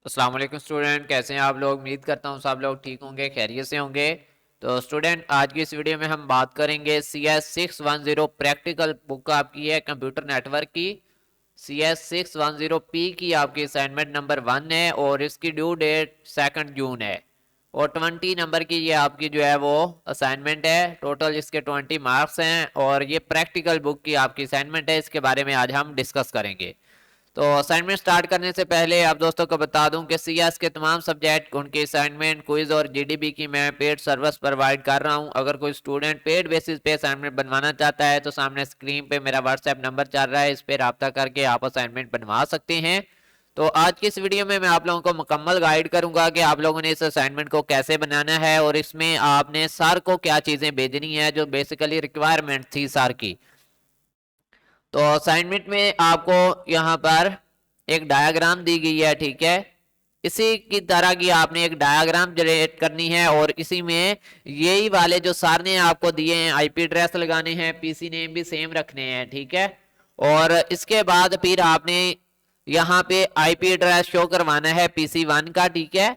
अस्सलाम वालेकुम स्टूडेंट, कैसे हैं आप लोग। उम्मीद करता हूँ सब लोग ठीक होंगे, खैरियत से होंगे। तो स्टूडेंट, आज की इस वीडियो में हम बात करेंगे CS610 प्रैक्टिकल बुक आपकी है कंप्यूटर नेटवर्क की। CS610P की आपकी असाइनमेंट नंबर 1 है और इसकी ड्यू डेट 2 जून है। और 20 नंबर की ये आपकी जो है वो असाइनमेंट है। टोटल इसके 20 मार्क्स हैं और ये प्रैक्टिकल बुक की आपकी असाइनमेंट है। इसके बारे में आज हम डिस्कस करेंगे। तो असाइनमेंट स्टार्ट करने से पहले आप दोस्तों को बता दूं कि सीएस के तमाम सब्जेक्ट, उनके असाइनमेंट, क्विज और जीडीबी की मैं पेड सर्विस प्रोवाइड कर रहा हूं। अगर कोई स्टूडेंट पेड बेसिस पे असाइनमेंट बनवाना चाहता है तो सामने स्क्रीन पे मेरा व्हाट्सएप नंबर चल रहा है, इस पर रब्ता करके आप असाइनमेंट बनवा सकते हैं। तो आज की इस वीडियो में मैं आप लोगों को मुकम्मल गाइड करूंगा कि आप लोगों ने इस असाइनमेंट को कैसे बनाना है और इसमें आपने सर को क्या चीज़ें भेजनी है जो बेसिकली रिक्वायरमेंट थी सर की। तो असाइनमेंट में आपको यहाँ पर एक डायग्राम दी गई है, ठीक है। इसी की तरह की आपने एक डायग्राम जनरेट करनी है और इसी में यही वाले जो सर ने आपको दिए हैं आईपी एड्रेस लगाने हैं, पीसी नेम भी सेम रखने हैं, ठीक है। और इसके बाद फिर आपने यहाँ पे आईपी एड्रेस शो करवाना है PC1 का, ठीक है।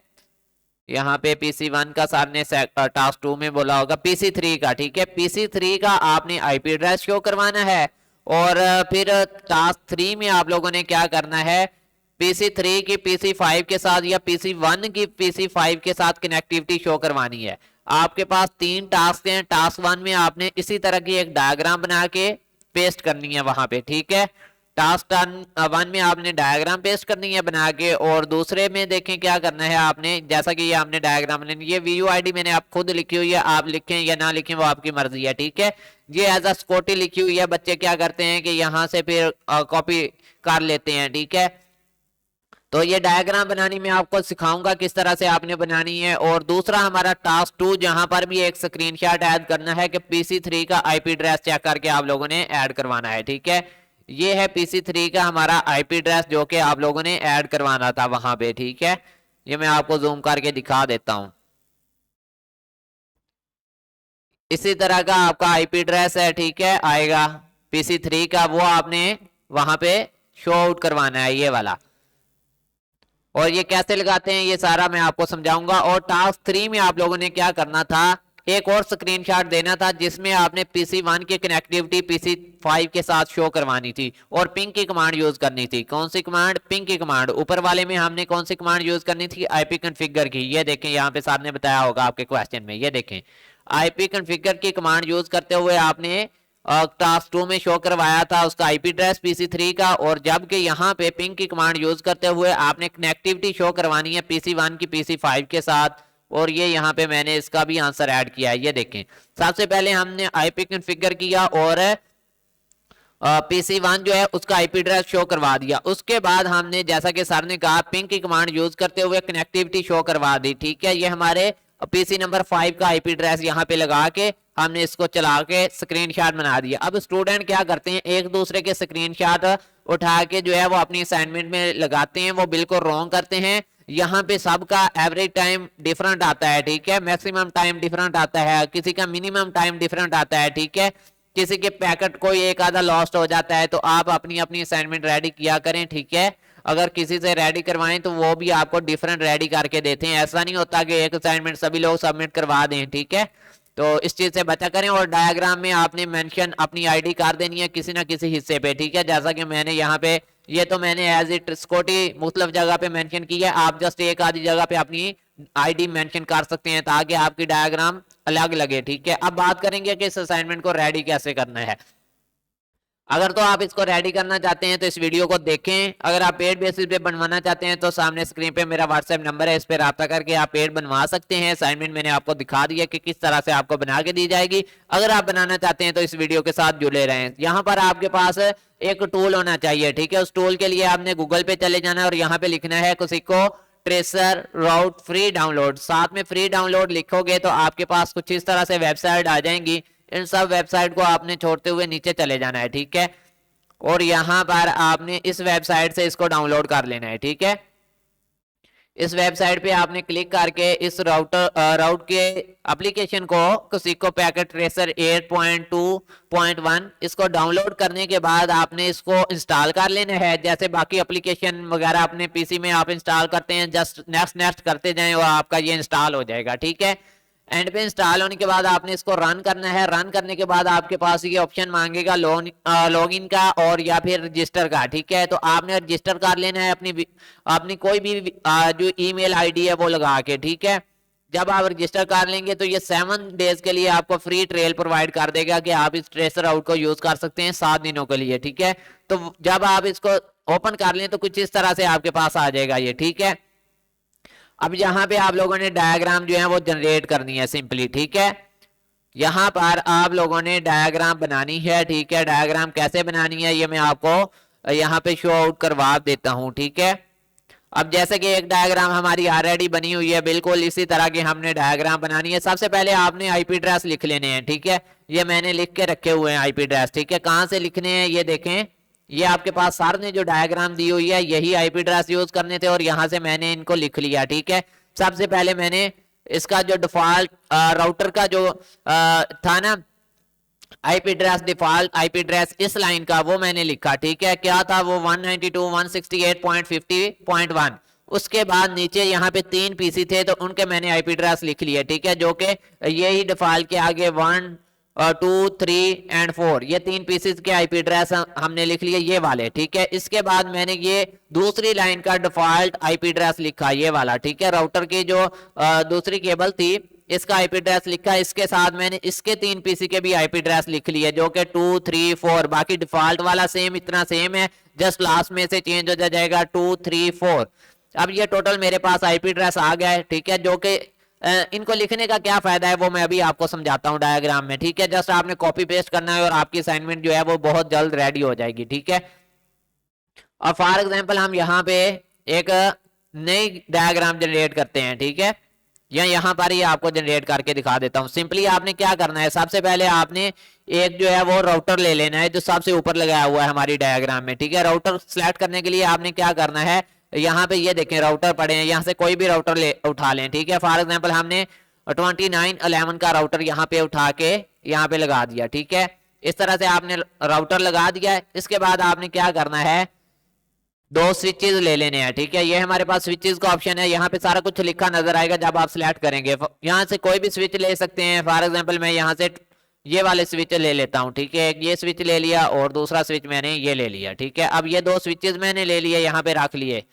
यहाँ पे PC1 का सर ने टास्क 2 में बोला होगा PC3 का, ठीक है। PC3 का आपने आईपी एड्रेस शो करवाना है और फिर टास्क 3 में आप लोगों ने क्या करना है, PC3 की PC5 के साथ या PC1 की PC5 के साथ कनेक्टिविटी शो करवानी है। आपके पास 3 टास्क हैं। टास्क 1 में आपने इसी तरह की एक डायग्राम बना के पेस्ट करनी है वहां पे, ठीक है। टास्क 1 में आपने डायग्राम पेस्ट करनी है बना के, और दूसरे में देखें क्या करना है आपने, जैसा कि ये आपने डायग्राम बनानी, ये VUID मैंने आप खुद लिखी हुई है, आप लिखें या ना लिखें वो आपकी मर्जी है, ठीक है। ये एज अ स्कॉटी लिखी हुई है। बच्चे क्या करते हैं कि यहाँ से फिर कॉपी कर लेते हैं, ठीक है। तो ये डायग्राम बनानी मैं आपको सिखाऊंगा किस तरह से आपने बनानी है। और दूसरा हमारा टास्क 2, जहां पर भी एक स्क्रीनशॉट ऐड करना है कि PC3 का आईपी एड्रेस चेक करके आप लोगों ने ऐड करवाना है, ठीक है। ये है PC3 का हमारा आईपी एड्रेस जो कि आप लोगों ने ऐड करवाना था वहां पे, ठीक है। ये मैं आपको जूम करके दिखा देता हूं। इसी तरह का आपका आईपी एड्रेस है, ठीक है, आएगा PC3 का, वो आपने वहां पे शो आउट करवाना है, ये वाला। और ये कैसे लगाते हैं ये सारा मैं आपको समझाऊंगा। और टास्क 3 में आप लोगों ने क्या करना था, एक और स्क्रीनशॉट देना था जिसमें आपने PC1 की कनेक्टिविटी PC5 के साथ शो करवानी थी और पिंग की कमांड यूज करनी थी। कौन सी कमांड? पिंग की कमांड। ऊपर वाले में हमने कौन सी कमांड यूज करनी थी? आईपी कॉन्फ़िगर की। ये देखें यहाँ पे सर ने बताया होगा आपके क्वेश्चन में, ये देखें आईपी कॉन्फ़िगर की कमांड यूज करते हुए आपने टास्क 2 में शो करवाया था उसका आईपी एड्रेस PC3 का, और जबकि यहाँ पे पिंग की कमांड यूज करते हुए आपने कनेक्टिविटी शो करवानी है PC1 की PC5 के साथ। और ये यहाँ पे मैंने इसका भी आंसर ऐड किया है, ये देखें। सबसे पहले हमने आईपी कॉन्फ़िगर किया और PC1 जो है उसका आईपी एड्रेस शो करवा दिया। उसके बाद हमने जैसा कि सर ने कहा पिंग की कमांड यूज करते हुए कनेक्टिविटी शो करवा दी, ठीक है। ये हमारे PC नंबर 5 का आईपी एड्रेस यहाँ पे लगा के हमने इसको चला के स्क्रीनशॉट बना दिया। अब स्टूडेंट क्या करते हैं, एक दूसरे के स्क्रीनशॉट उठा के जो है वो अपनी असाइनमेंट में लगाते हैं, वो बिल्कुल रॉन्ग करते हैं। यहाँ पे सबका एवरेज टाइम डिफरेंट आता है, ठीक है। मैक्सिमम टाइम डिफरेंट आता है, किसी का मिनिमम टाइम डिफरेंट आता है, ठीक है। किसी के पैकेट कोई एक आधा लॉस्ट हो जाता है, तो आप अपनी अपनी असाइनमेंट रेडी किया करें, ठीक है। अगर किसी से रेडी करवाएं तो वो भी आपको डिफरेंट रेडी करके देते हैं। ऐसा नहीं होता कि एक असाइनमेंट सभी लोग सबमिट करवा दें, ठीक है। तो इस चीज से बचा करें। और डायग्राम में आपने मेंशन अपनी आईडी कर देनी है किसी ना किसी हिस्से पे, ठीक है। जैसा कि मैंने यहाँ पे, ये तो मैंने एज इट स्कॉटी मुख्तलिफ जगह पे मेंशन किया है, आप जस्ट एक आधी जगह पे अपनी आईडी मेंशन कर सकते हैं ताकि आपकी डायग्राम अलग लगे, ठीक है। अब बात करेंगे कि इस असाइनमेंट को रेडी कैसे करना है। अगर तो आप इसको रेडी करना चाहते हैं तो इस वीडियो को देखें। अगर आप पेड बेसिस पे बनवाना चाहते हैं तो सामने स्क्रीन पे मेरा व्हाट्सएप नंबर है, इस पर रब्ता करके आप पेड बनवा सकते हैं। असाइनमेंट मैंने आपको दिखा दिया कि किस तरह से आपको बना के दी जाएगी। अगर आप बनाना चाहते हैं तो इस वीडियो के साथ जुड़े रहें। यहाँ पर आपके पास एक टूल होना चाहिए, ठीक है। उस टूल के लिए आपने गूगल पे चले जाना है और यहाँ पे लिखना है कुसिको ट्रेसर राउट फ्री डाउनलोड। साथ में फ्री डाउनलोड लिखोगे तो आपके पास कुछ इस तरह से वेबसाइट आ जाएंगी। इन सब वेबसाइट को आपने छोड़ते हुए नीचे चले जाना है, ठीक है। और यहाँ पर आपने इस वेबसाइट से इसको डाउनलोड कर लेना है, ठीक है। इस वेबसाइट पे आपने क्लिक करके इस राउट के एप्लीकेशन को Kosiko पैकेट ट्रेसर 8.2.1 इसको डाउनलोड करने के बाद आपने इसको इंस्टॉल कर लेना है। जैसे बाकी एप्लीकेशन वगैरह अपने पीसी में आप इंस्टॉल करते हैं, जस्ट नेक्स्ट नेक्स्ट करते जाएं और आपका ये इंस्टॉल हो जाएगा। ठीक है, एंड पे इंस्टॉल होने के बाद आपने इसको रन करना है। रन करने के बाद आपके पास ये ऑप्शन मांगेगा लॉगिन का और या फिर रजिस्टर का। ठीक है, तो आपने रजिस्टर कर लेना है अपनी कोई भी जो ईमेल आईडी है वो लगा के। ठीक है, जब आप रजिस्टर कर लेंगे तो ये 7 डेज के लिए आपको फ्री ट्रेल प्रोवाइड कर देगा कि आप इस ट्रेसर आउट को यूज कर सकते हैं 7 दिनों के लिए। ठीक है, तो जब आप इसको ओपन कर लें तो कुछ इस तरह से आपके पास आ जाएगा ये। ठीक है, अब यहाँ पे आप लोगों ने डायग्राम जो है वो जनरेट करनी है सिंपली। ठीक है, यहाँ पर आप लोगों ने डायग्राम बनानी है। ठीक है, डायग्राम कैसे बनानी है ये मैं आपको यहाँ पे शो आउट करवा देता हूँ। ठीक है, अब जैसे कि एक डायग्राम हमारी ऑलरेडी बनी हुई है, बिल्कुल इसी तरह की हमने डायग्राम बनानी है। सबसे पहले आपने आईपी एड्रेस लिख लेने हैं। ठीक है, ये मैंने लिख के रखे हुए हैं आईपी एड्रेस। ठीक है, कहाँ से लिखने हैं ये देखें, ये आपके पास सर ने जो डायग्राम दी हुई है यही आईपी एड्रेस यूज करने थे और यहाँ से मैंने इनको लिख लिया। ठीक है, सबसे पहले मैंने इसका जो डिफॉल्ट राउटर का जो था ना IP address, default IP address इस लाइन का वो मैंने लिखा। ठीक है, क्या था वो 192.168.50.1। उसके बाद नीचे यहाँ पे 3 पीसी थे तो उनके मैंने आईपी एड्रेस लिख लिए। ठीक है, जो कि यही डिफॉल्ट के आगे 1 2 3 एंड 4 ये 3 पीसेस के आईपी एड्रेस हमने लिख लिए ये वाले। ठीक है, इसके बाद मैंने ये दूसरी लाइन का डिफॉल्ट आईपी एड्रेस लिखा ये वाला। ठीक है, राउटर की जो दूसरी केबल थी इसका आईपी एड्रेस लिखा। इसके साथ मैंने इसके 3 पीसी के भी आईपी एड्रेस लिख लिए जो कि 2 3 4। बाकी डिफॉल्ट वाला सेम इतना सेम है, जस्ट लास्ट में से चेंज हो जाएगा 2 3 4। अब ये टोटल मेरे पास आईपी एड्रेस आ गया है। ठीक है, जो कि इनको लिखने का क्या फायदा है वो मैं अभी आपको समझाता हूँ डायग्राम में। ठीक है, जस्ट आपने कॉपी पेस्ट करना है और आपकी असाइनमेंट जो है वो बहुत जल्द रेडी हो जाएगी। ठीक है, और फॉर एग्जांपल हम यहाँ पे एक नई डायग्राम जनरेट करते हैं। ठीक है, या यहाँ पर ही आपको जनरेट करके दिखा देता हूँ। सिंपली आपने क्या करना है, सबसे पहले आपने एक जो है वो राउटर ले लेना है जो सबसे ऊपर लगाया हुआ है हमारी डायग्राम में। ठीक है, राउटर सिलेक्ट करने के लिए आपने क्या करना है, यहाँ पे ये देखें राउटर पड़े हैं, यहाँ से कोई भी राउटर उठा लें। ठीक है, फॉर एग्जांपल हमने 2911 का राउटर यहाँ पे उठा के यहाँ पे लगा दिया। ठीक है, इस तरह से आपने राउटर लगा दिया है। इसके बाद आपने क्या करना है, 2 स्विचेस ले लेने हैं। ठीक है, ये हमारे पास स्विचेस का ऑप्शन है, यहाँ पे सारा कुछ लिखा नजर आएगा जब आप सिलेक्ट करेंगे। यहाँ से कोई भी स्विच ले सकते हैं। फॉर एग्जांपल मैं यहाँ से ये वाले स्विच ले लेता हूँ। ठीक है, एक ये स्विच ले लिया और दूसरा स्विच मैंने ये ले लिया। ठीक है, अब ये 2 स्विचेस मैंने ले लिए, यहाँ पे रख लिए।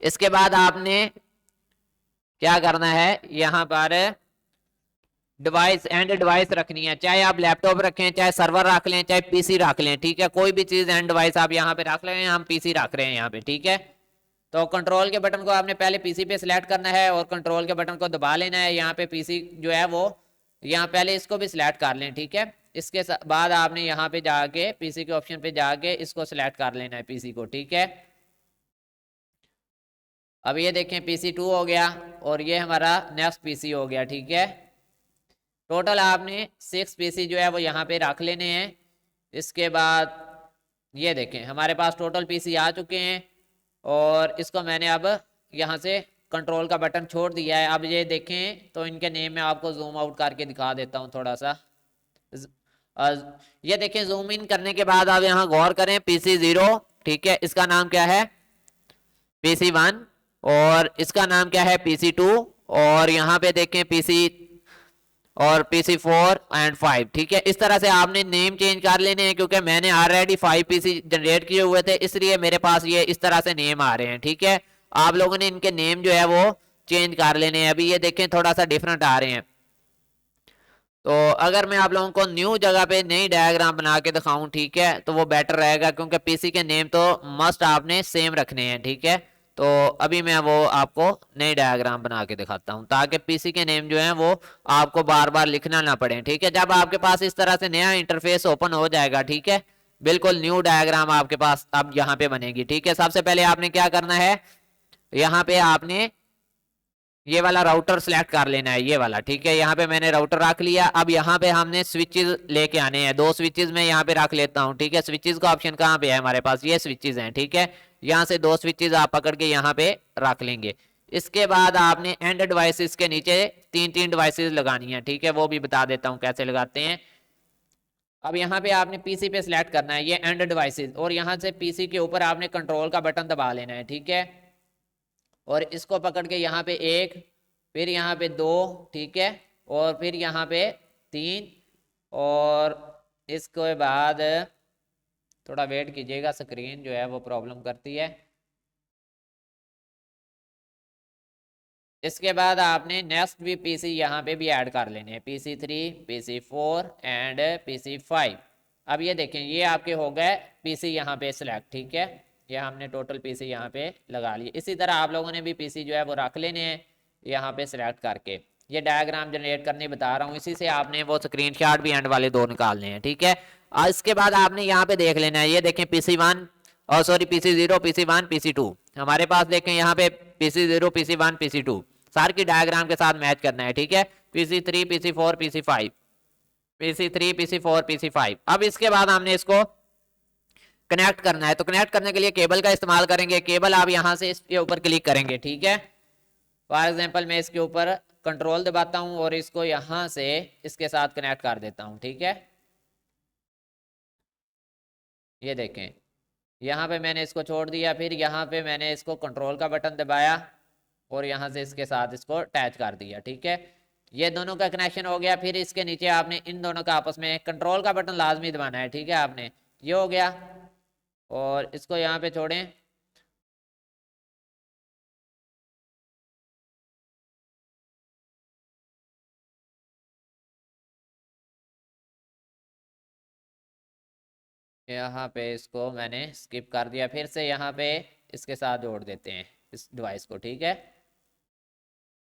इसके बाद आपने क्या करना है, यहाँ पर डिवाइस एंड डिवाइस रखनी है, चाहे आप लैपटॉप रखें, चाहे सर्वर रख लें, चाहे पीसी रख लें। ठीक है, कोई भी चीज एंड डिवाइस आप यहाँ पे रख लें, हम पीसी रख रहे हैं यहाँ पे। ठीक है, तो कंट्रोल के बटन को आपने पहले पीसी पे सिलेक्ट करना है और कंट्रोल के बटन को दबा लेना है। यहाँ पे पीसी जो है वो यहाँ पहले इसको भी सिलेक्ट कर लें। ठीक है, इसके बाद आपने यहाँ पे जाके पीसी के ऑप्शन पे जाके इसको सिलेक्ट कर लेना है पीसी को। ठीक है, अब ये देखें PC2 हो गया और ये हमारा नेक्स्ट पीसी हो गया। ठीक है, टोटल आपने 6 पीसी जो है वो यहाँ पे रख लेने हैं। इसके बाद ये देखें हमारे पास टोटल पीसी आ चुके हैं और इसको मैंने अब यहाँ से कंट्रोल का बटन छोड़ दिया है। अब ये देखें तो इनके नेम में आपको जूम आउट करके दिखा देता हूँ थोड़ा सा। ये देखें जूम इन करने के बाद आप यहाँ गौर करें PC0। ठीक है, इसका नाम क्या है PC1 और इसका नाम क्या है PC2 और यहाँ पे देखें PC और PC4 एंड 5। ठीक है, इस तरह से आपने नेम चेंज कर लेने हैं क्योंकि मैंने ऑलरेडी 5 पीसी जनरेट किए हुए थे, इसलिए मेरे पास ये इस तरह से नेम आ रहे हैं। ठीक है, आप लोगों ने इनके नेम जो है वो चेंज कर लेने हैं। अभी ये देखें थोड़ा सा डिफरेंट आ रहे हैं। तो अगर मैं आप लोगों को न्यू जगह पे नई डायग्राम बना के दिखाऊं, ठीक है, तो वो बेटर रहेगा क्योंकि पीसी के नेम तो मस्ट आपने सेम रखने हैं। ठीक है, तो अभी मैं वो आपको नई डायग्राम बना के दिखाता हूं ताकि पीसी के नेम जो है वो आपको बार बार लिखना ना पड़े। ठीक है, जब आपके पास इस तरह से नया इंटरफेस ओपन हो जाएगा, ठीक है, बिल्कुल न्यू डायग्राम आपके पास अब यहाँ पे बनेगी। ठीक है, सबसे पहले आपने क्या करना है, यहाँ पे आपने ये वाला राउटर सिलेक्ट कर लेना है, ये वाला, ठीक है। यहाँ पे मैंने राउटर रख लिया। अब यहाँ पे हमने स्विचेस लेके आने हैं, 2 स्विचेस मैं यहाँ पे रख लेता हूँ, ठीक है। स्विचेस का ऑप्शन कहाँ पे है हमारे पास, ये स्विचेस हैं, ठीक है। यहाँ से 2 स्विचेस आप पकड़ के यहाँ पे रख लेंगे। इसके बाद आपने एंड डिवाइसेस के नीचे 3 डिवाइसेस लगानी है, ठीक है। वो भी बता देता हूँ कैसे लगाते हैं। अब यहाँ पे आपने पीसी पे सिलेक्ट करना है ये एंड डिवाइसेस, और यहाँ से पीसी के ऊपर आपने कंट्रोल का बटन दबा लेना है, ठीक है। और इसको पकड़ के यहाँ पे 1, फिर यहाँ पे 2, ठीक है, और फिर यहाँ पे 3, और इसके बाद थोड़ा वेट कीजिएगा, स्क्रीन जो है वो प्रॉब्लम करती है। इसके बाद आपने नेक्स्ट भी पीसी यहाँ पे भी ऐड कर लेने हैं, PC3, PC4 एंड PC5। अब ये देखें, ये आपके हो गए पीसी यहाँ पे सिलेक्ट, ठीक है। ये हमने टोटल पीसी यहाँ पे लगा लिए। इसी तरह आप लोगों ने भी पीसी जो है वो रख लेने हैं यहाँ पे सिलेक्ट करके। ये डायग्राम जनरेट करने बता रहा हूँ, इसी से आपने वो स्क्रीनशॉट भी एंड वाले 2 निकालने हैं, ठीक है। और इसके बाद आपने यहाँ पे देख लेना है, ये देखें PC1 और सॉरी PC0, PC1, PC2। हमारे पास देखें यहाँ पे PC0, PC1, PC2 सार की डायग्राम के साथ मैच करना है, ठीक है। PC3, PC4, PC5, PC3, PC4, PC5। अब इसके बाद हमने इसको कनेक्ट करना है, तो कनेक्ट करने के लिए केबल का इस्तेमाल करेंगे। केबल आप यहां से इसके ऊपर क्लिक करेंगे, ठीक है। फॉर एग्जांपल मैं इसके ऊपर कंट्रोल दबाता हूं और इसको यहां से इसके साथ कनेक्ट कर देता हूं, ठीक है। ये देखें, यहाँ पे मैंने इसको छोड़ दिया, फिर यहाँ पे मैंने इसको कंट्रोल का बटन दबाया और यहाँ से इसके साथ इसको अटैच कर दिया, ठीक है। ये दोनों का कनेक्शन हो गया। फिर इसके नीचे आपने इन दोनों का आपस में कंट्रोल का बटन लाजमी दबाना है, ठीक है। आपने ये हो गया, और इसको यहाँ पे छोड़ें। यहाँ पे इसको मैंने स्किप कर दिया, फिर से यहाँ पे इसके साथ जोड़ देते हैं इस डिवाइस को, ठीक है।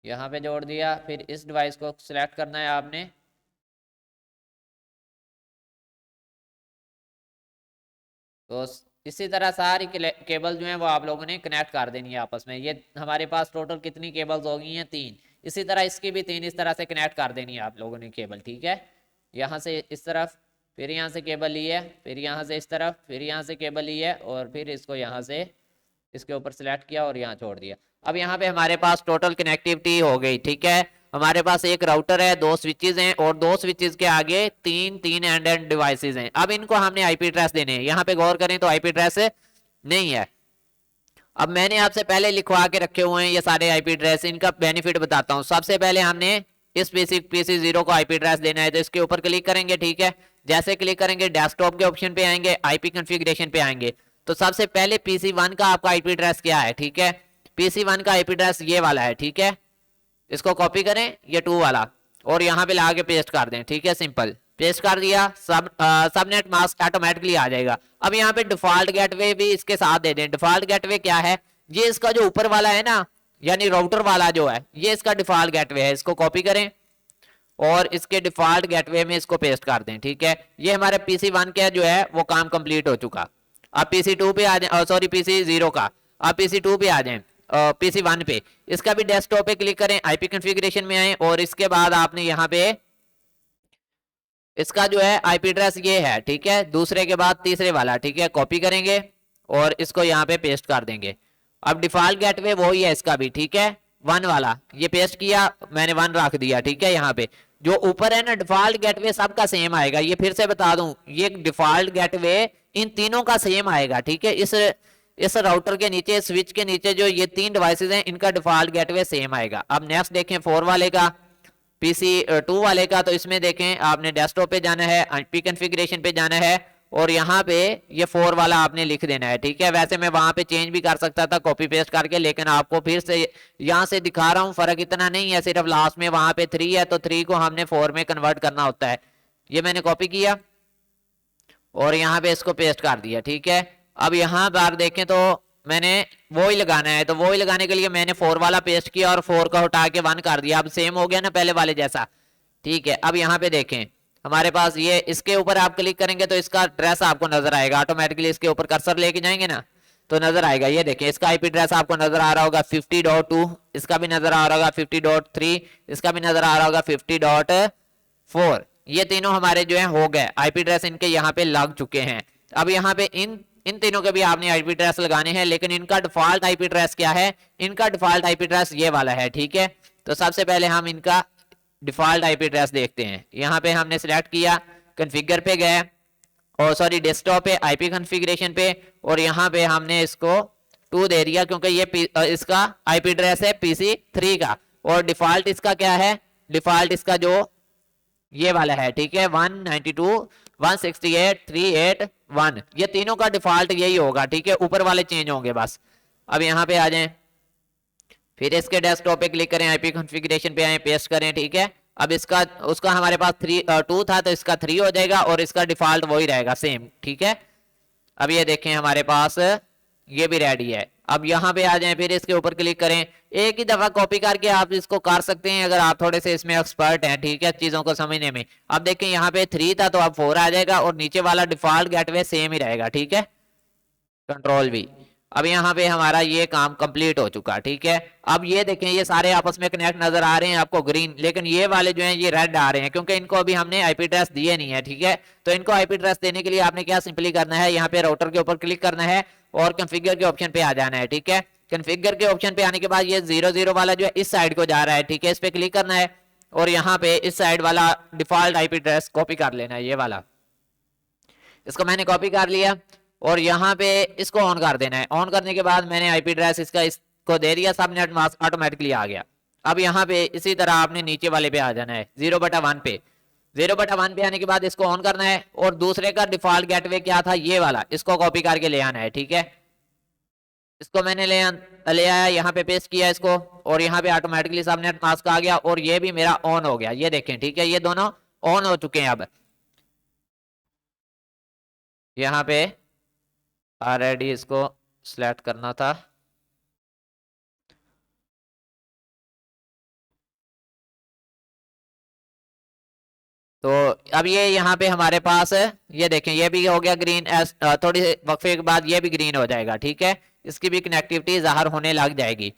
यहाँ पे जोड़ दिया, फिर इस डिवाइस को सिलेक्ट करना है आपने। तो इसी तरह सारी केबल जो है वो आप लोगों ने कनेक्ट कर देनी है आपस में। ये हमारे पास टोटल कितनी केबल्स हो गई हैं, 3। इसी तरह इसकी भी 3 इस तरह से कनेक्ट कर देनी है आप लोगों ने केबल, ठीक है। यहाँ से इस तरफ, फिर यहाँ से केबल ली है, फिर यहाँ से इस तरफ, फिर यहाँ से केबल ली है, और फिर इसको यहाँ से इसके ऊपर सेलेक्ट किया और यहाँ छोड़ दिया। अब यहाँ पे हमारे पास टोटल कनेक्टिविटी हो गई, ठीक है। हमारे पास एक राउटर है, 2 स्विचेस हैं, और 2 स्विचेस के आगे 3 एंड डिवाइसेस हैं। अब इनको हमने आईपी एड्रेस देने हैं। यहाँ पे गौर करें तो आईपी एड्रेस नहीं है। अब मैंने आपसे पहले लिखवा के रखे हुए हैं ये सारे आईपी एड्रेस। इनका बेनिफिट बताता हूँ। सबसे पहले हमने इस PC0 को आईपी एड्रेस देना है, तो इसके ऊपर क्लिक करेंगे, ठीक है। जैसे क्लिक करेंगे डेस्कटॉप के ऑप्शन पे आएंगे, आईपी कॉन्फ़िगरेशन पे आएंगे। तो सबसे पहले PC1 का आपका आईपी एड्रेस क्या है, ठीक है। PC1 का आईपी एड्रेस ये वाला है, ठीक है। इसको कॉपी करें, ये 2 वाला, और यहाँ पे ला के पेस्ट कर दें, ठीक है। सिंपल पेस्ट कर दिया, सबनेट मास्क ऑटोमेटिकली आ जाएगा। अब यहाँ पे डिफॉल्ट गेटवे भी इसके साथ दे दें। डिफॉल्ट गेटवे क्या है, ये इसका जो ऊपर वाला है ना, यानी राउटर वाला जो है, ये इसका डिफॉल्ट गेटवे है। इसको कॉपी करें और इसके डिफॉल्ट गेटवे में इसको पेस्ट कर दें, ठीक है। ये हमारे PC1 का जो है वो काम कंप्लीट हो चुका। अब PC2 पे आ जाए, सॉरी PC0 का, अब PC2 पे आ जाए, PC1 पे। इसका भी डेस्कटॉप पे क्लिक करें, आईपी कॉन्फ़िगरेशन में आए, और इसके बाद आपने यहाँ पे इसका जो है आईपी एड्रेस ये है, ठीक है। दूसरे के बाद तीसरे वाला, ठीक है। कॉपी करेंगे और इसको यहाँ पे पेस्ट कर देंगे। अब डिफॉल्ट गेटवे वही है इसका भी, ठीक है। 1 वाला ये पेस्ट किया मैंने, 1 रख दिया, ठीक है। यहाँ पे जो ऊपर है ना डिफॉल्ट गेटवे सबका सेम आएगा। ये फिर से बता दूं, ये डिफॉल्ट गेटवे इन तीनों का सेम आएगा, ठीक है। इस राउटर के नीचे, स्विच के नीचे जो ये 3 डिवाइसेस हैं, इनका डिफॉल्ट गेटवे सेम आएगा। अब नेक्स्ट देखें 4 वाले का, PC2 वाले का। तो इसमें देखें आपने डेस्कटॉप पे जाना है, आईपी कॉन्फ़िगरेशन पे जाना है, और यहाँ पे ये 4 वाला आपने लिख देना है, ठीक है। वैसे मैं वहां पे चेंज भी कर सकता था कॉपी पेस्ट करके, लेकिन आपको फिर से यहाँ से दिखा रहा हूँ। फर्क इतना नहीं है, सिर्फ लास्ट में वहां पे 3 है, तो 3 को हमने 4 में कन्वर्ट करना होता है। ये मैंने कॉपी किया और यहाँ पे इसको पेस्ट कर दिया, ठीक है। अब यहाँ बार देखें तो मैंने वो ही लगाना है, तो वो ही लगाने के लिए मैंने 4 वाला पेस्ट किया और 4 का उठा के 1 कर दिया। अब सेम हो गया ना पहले वाले जैसा, ठीक है। अब यहाँ पे देखें हमारे पास ये, इसके ऊपर आप क्लिक करेंगे तो इसका एड्रेस आपको नजर आएगा ऑटोमेटिकली। इसके ऊपर कर्सर लेके जाएंगे ना, तो नजर आएगा। ये देखें इसका आईपी एड्रेस आपको नजर आ रहा होगा 50.2, इसका भी नजर आ रहा होगा 50.3, इसका भी नजर आ रहा होगा 50.4। ये तीनों हमारे जो है हो गए आईपी एड्रेस, इनके यहाँ पे लग चुके हैं। अब यहाँ पे इन इन तीनों के भी आपने आईपी एड्रेस लगाने हैं, लेकिन इनका डिफॉल्ट आईपी एड्रेस क्या है? इनका डिफॉल्ट आईपी एड्रेस ये वाला है, ठीक है। तो सबसे पहले हम इनका डिफॉल्ट आईपी एड्रेस देखते हैं। यहाँ पे हमने सिलेक्ट किया, कॉन्फ़िगर पे गए, और सॉरी डेस्कटॉप पे आईपी कॉन्फ़िगरेशन पे, और यहाँ पे हमने इसको 2 दे दिया क्योंकि ये इसका आईपी एड्रेस है PC3 का। और डिफॉल्ट इसका क्या है? डिफॉल्ट इसका जो ये वाला है, ठीक है, 192.168.381, ये तीनों का डिफॉल्ट यही होगा, ठीक है। ऊपर वाले चेंज होंगे बस। अब यहाँ पे आ जाएं, फिर इसके डेस्कटॉप पे क्लिक करें, आईपी कॉन्फ़िगरेशन पे आए, पेस्ट करें, ठीक है। अब इसका उसका हमारे पास 2 था तो इसका 3 हो जाएगा, और इसका डिफॉल्ट वही रहेगा सेम, ठीक है। अब ये देखें हमारे पास ये भी रेडी है। अब यहाँ पे आ जाएं, फिर इसके ऊपर क्लिक करें, एक ही दफा कॉपी करके आप इसको कर सकते हैं अगर आप थोड़े से इसमें एक्सपर्ट हैं, ठीक है, चीजों को समझने में। अब देखें यहाँ पे 3 था तो अब 4 आ जाएगा, और नीचे वाला डिफॉल्ट गेटवे सेम ही रहेगा, ठीक है, कंट्रोल V। अब यहाँ पे हमारा ये काम कंप्लीट हो चुका, ठीक है। अब ये देखें ये सारे आपस में कनेक्ट नजर आ रहे हैं आपको ग्रीन, लेकिन ये वाले जो हैं ये रेड आ रहे हैं क्योंकि इनको अभी हमने आईपी एड्रेस दिए नहीं है, ठीक है। तो इनको आईपी एड्रेस देने के लिए आपने क्या सिंपली करना है, यहाँ पे राउटर के ऊपर क्लिक करना है और कॉन्फ़िगर के ऑप्शन पे आ जाना है, ठीक है। कॉन्फ़िगर के ऑप्शन पे आने के बाद ये 00 वाला जो है इस साइड को जा रहा है, ठीक है, इस पे क्लिक करना है, और यहाँ पे इस साइड वाला डिफॉल्ट आईपी एड्रेस कॉपी कर लेना है, ये वाला। इसको मैंने कॉपी कर लिया, और यहाँ पे इसको ऑन कर देना है। ऑन करने के बाद मैंने आईपी एड्रेस इसको दे दिया, सबनेट मास्क ऑटोमेटिकली आ गया। अब यहाँ पे इसी तरह आपने नीचे वाले पे आ जाना है 0/1 पे। 0/1 पे आने के बाद इसको ऑन करना है, और दूसरे का डिफॉल्ट गेटवे क्या था, ये वाला, इसको कॉपी करके ले आना है, ठीक है। इसको मैंने ले आया, यहाँ पे पेस्ट किया इसको, और यहाँ पे ऑटोमेटिकली सबनेट मास्क आ गया, और ये भी मेरा ऑन हो गया, ये देखें, ठीक है, ये दोनों ऑन हो चुके हैं। अब यहाँ पे ऑलरेडी इसको सिलेक्ट करना था, तो अब ये यहाँ पे हमारे पास ये देखें ये भी हो गया ग्रीन। थोड़ी वक्फे के बाद ये भी ग्रीन हो जाएगा, ठीक है, इसकी भी कनेक्टिविटी ज़ाहिर होने लग जाएगी।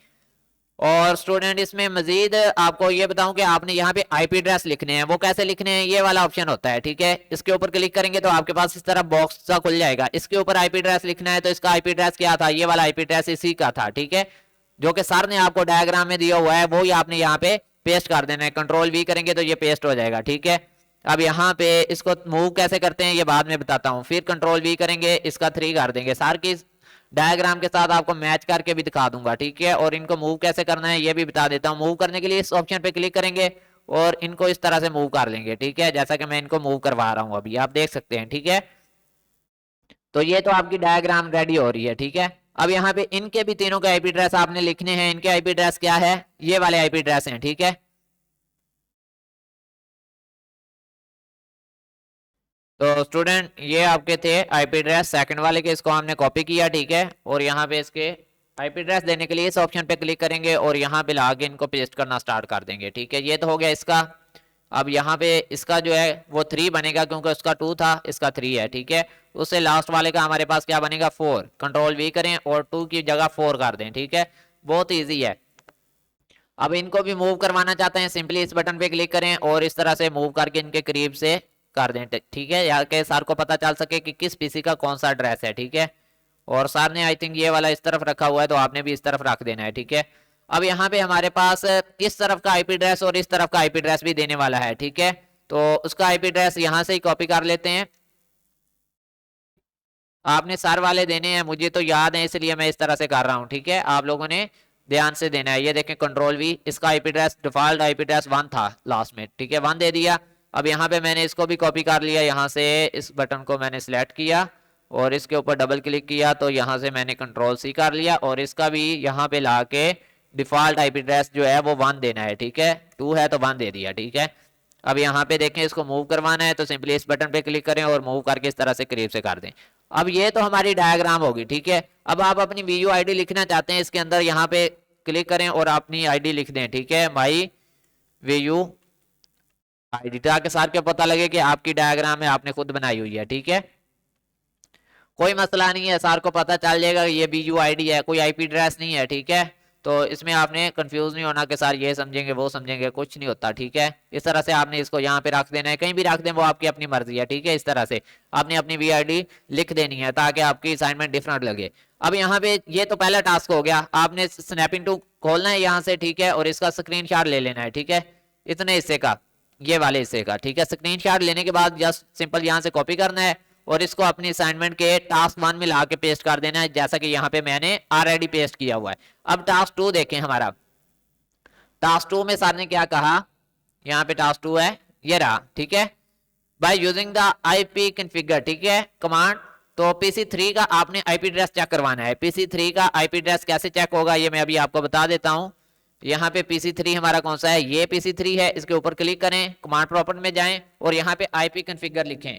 और स्टूडेंट इसमें मजीद आपको ये बताऊं कि आपने यहाँ पे आईपी एड्रेस लिखने हैं। वो कैसे लिखने हैं, ये वाला ऑप्शन होता है, ठीक है। इसके ऊपर क्लिक करेंगे तो आपके पास इस तरह बॉक्स सा खुल जाएगा। इसके ऊपर आईपी एड्रेस लिखना है, तो इसका आईपी एड्रेस क्या था, ये वाला आईपी एड्रेस इसी का था, ठीक है, जो कि सर ने आपको डायग्राम में दिया हुआ है, वो ही आपने यहाँ पे पेस्ट कर देना है। कंट्रोल V करेंगे तो ये पेस्ट हो जाएगा, ठीक है। अब यहाँ पे इसको मूव कैसे करते हैं ये बाद में बताता हूँ। फिर कंट्रोल V करेंगे, इसका 3 कर देंगे, सर की डायग्राम के साथ आपको मैच करके भी दिखा दूंगा, ठीक है। और इनको मूव कैसे करना है ये भी बता देता हूँ। मूव करने के लिए इस ऑप्शन पे क्लिक करेंगे और इनको इस तरह से मूव कर लेंगे, ठीक है, जैसा कि मैं इनको मूव करवा रहा हूँ अभी, आप देख सकते हैं, ठीक है। तो ये तो आपकी डायग्राम रेडी हो रही है, ठीक है। अब यहाँ पे इनके भी तीनों के आईपी एड्रेस आपने लिखने हैं। इनके आईपी एड्रेस क्या है, ये वाले आईपी एड्रेस हैं, ठीक है। तो स्टूडेंट ये आपके थे आईपी एड्रेस सेकंड वाले के, इसको हमने कॉपी किया, ठीक है। और यहाँ पे इसके आईपी एड्रेस देने के लिए इस ऑप्शन पे क्लिक करेंगे और यहाँ पे लाके इनको पेस्ट करना स्टार्ट कर देंगे, ठीक है। ये तो हो गया इसका। अब यहाँ पे इसका जो है वो 3 बनेगा क्योंकि उसका 2 था, इसका 3 है, ठीक है। उससे लास्ट वाले का हमारे पास क्या बनेगा 4। कंट्रोल V करें और 2 की जगह 4 कर दें, ठीक है, बहुत ईजी है। अब इनको भी मूव करवाना चाहते हैं, सिंपली इस बटन पे क्लिक करें और इस तरह से मूव करके इनके करीब से कर दें, ठीक है, या कि सर को पता चल सके कि किस पीसी का कौन सा एड्रेस है, ठीक है। और सर ने आई थिंक ये वाला इस तरफ रखा हुआ है, तो आपने भी इस तरफ रख देना है, ठीक है। अब यहाँ पे हमारे पास इस तरफ का आईपी एड्रेस और इस तरफ का आईपी एड्रेस भी देने वाला है, ठीक है। तो उसका आईपी एड्रेस यहाँ से ही कॉपी कर लेते हैं। आपने सर वाले देने हैं, मुझे तो याद है इसलिए मैं इस तरह से कर रहा हूँ, ठीक है। आप लोगों ने ध्यान से देना है। ये देखें कंट्रोल V, इसका IP address default IP address 1 था लास्ट में, ठीक है, 1 दे दिया। अब यहाँ पे मैंने इसको भी कॉपी कर लिया, यहाँ से इस बटन को मैंने सिलेक्ट किया और इसके ऊपर डबल क्लिक किया, तो यहाँ से मैंने कंट्रोल C कर लिया और इसका भी यहाँ पे ला के डिफॉल्ट आईपी एड्रेस जो है वो 1 देना है, ठीक है। 2 है तो 1 दे दिया, ठीक है। अब यहाँ पे देखें इसको मूव करवाना है तो सिंपली इस बटन पे क्लिक करें और मूव करके इस तरह से करीब से कर दें। अब ये तो हमारी डायग्राम होगी, ठीक है। अब आप अपनी VU ID लिखना चाहते हैं, इसके अंदर यहाँ पे क्लिक करें और अपनी ID लिख दें, ठीक है, माई VU ID, ताकि सर को पता लगे कि आपकी डायग्राम में आपने खुद बनाई हुई है, ठीक है। कोई मसला नहीं है, सर को पता चल जाएगा ये BUID है, कोई IP एड्रेस नहीं है, ठीक है। तो इसमें आपने कंफ्यूज नहीं होना कि सर ये समझेंगे वो समझेंगे, कुछ नहीं होता, ठीक है। इस तरह से आपने इसको यहाँ पे रख देना है, कहीं भी रख दें वो आपकी अपनी मर्जी है, ठीक है। इस तरह से आपने अपनी VID लिख देनी है ताकि आपकी असाइनमेंट डिफरेंट लगे। अब यहाँ पे ये तो पहला टास्क हो गया, आपने स्नैपिंग टू खोलना है यहाँ से, ठीक है, और इसका स्क्रीनशॉट ले लेना है, ठीक है, इतने हिस्से का, ये वाले हिस्से का, ठीक है। स्क्रीनशॉट लेने के बाद जस्ट सिंपल यहाँ से कॉपी करना है और इसको अपनी असाइनमेंट के टास्क 1 में ला के पेस्ट कर देना है, जैसा कि यहाँ पे मैंने ऑलरेडी पेस्ट किया हुआ है। अब टास्क 2 देखें हमारा। टास्क 2 में सर ने क्या कहा, यहाँ पे टास्क 2 है, ये रहा, ठीक है। Bye using the IP configure, ठीक है, कमांड। तो PC3 का आपने IP एड्रेस चेक करवाना है। PC3 का IP एड्रेस कैसे चेक होगा ये मैं अभी आपको बता देता हूँ। यहाँ पे PC3 हमारा कौन सा है, ये PC3 है। इसके ऊपर क्लिक करें, कमांड प्रॉपर्टी में जाएं और यहाँ पे IP कॉन्फ़िगर लिखें।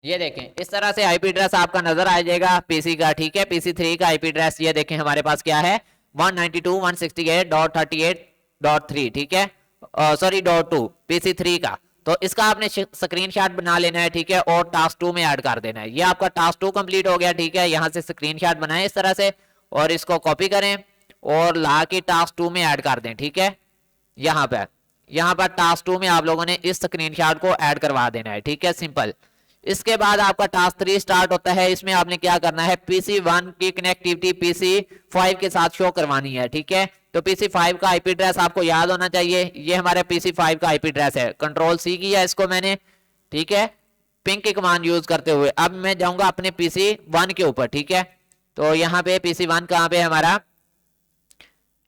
ये देखें, इस तरह से IP एड्रेस आपका नजर आ जाएगा PC का, ठीक है। PC3 का IP एड्रेस ये देखें हमारे पास क्या है, 192.168.38.3, ठीक है, सॉरी .2 PC3 का। तो इसका आपने स्क्रीनशॉट बना लेना है, ठीक है, और टास्क 2 में ऐड कर देना है। ये आपका टास्क 2 कंप्लीट हो गया, ठीक है। यहाँ से स्क्रीनशॉट बनाएं इस तरह से और इसको कॉपी करें और ला के टास्क 2 में ऐड कर दें, ठीक है। यहाँ पर टास्क 2 में आप लोगों ने इस स्क्रीनशॉट को ऐड करवा देना है, ठीक है, सिंपल। इसके बाद आपका टास्क 3 स्टार्ट होता है। इसमें आपने क्या करना है, PC1 की कनेक्टिविटी PC5 के साथ शो करवानी है, ठीक है। तो PC5 का IP एड्रेस आपको याद होना चाहिए, ये हमारे PC5 का IP एड्रेस है। कंट्रोल C किया इसको मैंने, ठीक है, पिंग की कमांड यूज करते हुए। अब मैं जाऊंगा अपने PC1 के ऊपर, ठीक है। तो यहाँ पे PC1 कहाँ पे हमारा,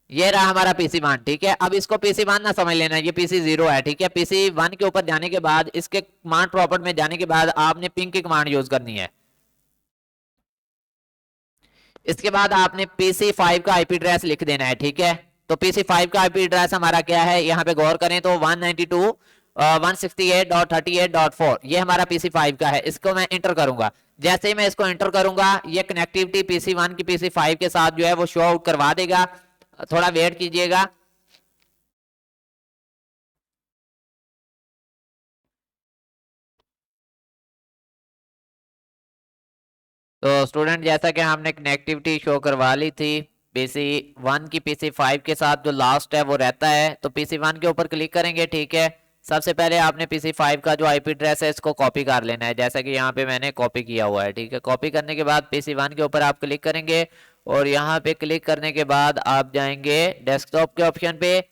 ये रहा हमारा PC1, ठीक है। अब इसको PC1 ना समझ लेना, ये PC0 है, ठीक है। PC1 के ऊपर जाने के बाद इसके कमांड प्रॉपर्टी में जाने के बाद आपने पिंग की कमांड यूज करनी है। इसके बाद आपने PC5 का IP एड्रेस लिख देना है, ठीक है। तो PC5 का IP एड्रेस हमारा क्या है, यहाँ पे गौर करें तो 192.168.38.4 ये हमारा PC5 का है। इसको मैं इंटर करूंगा। जैसे ही मैं इसको इंटर करूंगा ये कनेक्टिविटी PC1 की PC5 के साथ जो है वो शो आउट करवा देगा। थोड़ा वेट कीजिएगा। तो स्टूडेंट जैसा कि हमने कनेक्टिविटी शो करवा ली थी, PC1 की PC5 के साथ जो लास्ट है वो रहता है। तो PC1 के ऊपर क्लिक करेंगे, ठीक है। सबसे पहले आपने PC5 का जो IP एड्रेस है इसको कॉपी कर लेना है, जैसा कि यहाँ पे मैंने कॉपी किया हुआ है, ठीक है। कॉपी करने के बाद PC1 के ऊपर आप क्लिक करेंगे और यहाँ पे क्लिक करने के बाद आप जाएंगे डेस्कटॉप के ऑप्शन पे।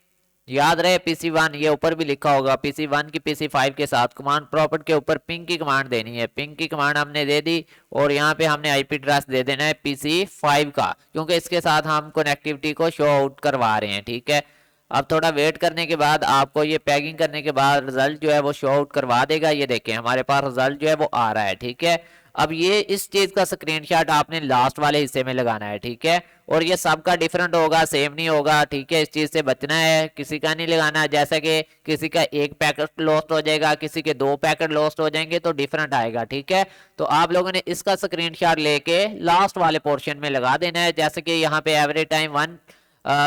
याद रहे PC1 ये ऊपर भी लिखा होगा, PC1 की PC5 के साथ कमांड प्रॉपर्टी के ऊपर पिंग की कमांड देनी है। पिंग की कमांड हमने दे दी और यहाँ पे हमने IP एड्रेस दे देना है PC5 का, क्योंकि इसके साथ हम कनेक्टिविटी को शो आउट करवा रहे हैं, ठीक है। अब थोड़ा वेट करने के बाद आपको ये पैकिंग करने के बाद रिजल्ट जो है वो शो आउट करवा देगा। ये देखें हमारे पास रिजल्ट जो है वो आ रहा है, ठीक है। अब ये इस चीज का स्क्रीनशॉट आपने लास्ट वाले हिस्से में लगाना है, ठीक है। और ये सबका डिफरेंट होगा, सेम नहीं होगा, ठीक है। इस चीज से बचना है, किसी का नहीं लगाना। जैसे कि किसी का 1 पैकेट लॉस्ट हो जाएगा, किसी के 2 पैकेट लॉस्ट हो जाएंगे तो डिफरेंट आएगा, ठीक है। तो आप लोगों ने इसका स्क्रीनशॉट लेके लास्ट वाले पोर्शन में लगा देना है। जैसे कि यहाँ पे एवरेज टाइम 1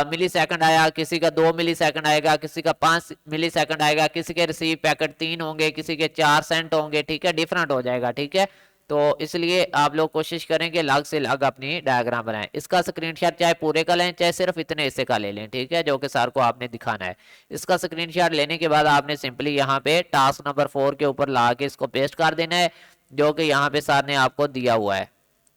मिली सेकंड आया, किसी का 2 मिली सेकंड आएगा, किसी का 5 मिली सेकंड आएगा, किसी के रिसीव पैकेट 3 होंगे, किसी के 4 सेंट होंगे, ठीक है। डिफरेंट हो जाएगा, ठीक है। तो इसलिए आप लोग कोशिश करें कि अलग से अलग अपनी डायग्राम बनाएं। इसका स्क्रीनशॉट चाहे पूरे का लें चाहे सिर्फ इतने हिस्से का ले लें, ठीक है, जो कि सर को आपने दिखाना है। इसका स्क्रीनशॉट लेने के बाद आपने सिंपली यहाँ पे टास्क नंबर 4 के ऊपर ला के इसको पेस्ट कर देना है, जो कि यहाँ पे सर ने आपको दिया हुआ है।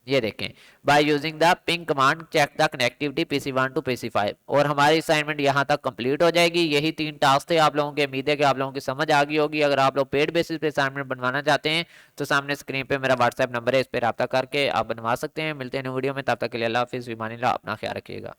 ये देखें, by using the ping command check the connectivity PC1 to PC5। और हमारी असाइनमेंट यहाँ तक कंप्लीट हो जाएगी। यही 3 टास्क थे आप लोगों के। उम्मीद है कि आप लोगों की समझ आ गई होगी। अगर आप लोग पेड बेसिस पे असाइनमेंट बनवाना चाहते हैं तो सामने स्क्रीन पे मेरा व्हाट्सएप नंबर है, इस पर रब्ता करके आप बनवा सकते हैं। मिलते हैं न्यू वीडियो में, तब तक के लिए अल्लाह हाफिज़, फ़ी अमानिल्लाह, अपना ख्याल रखिएगा।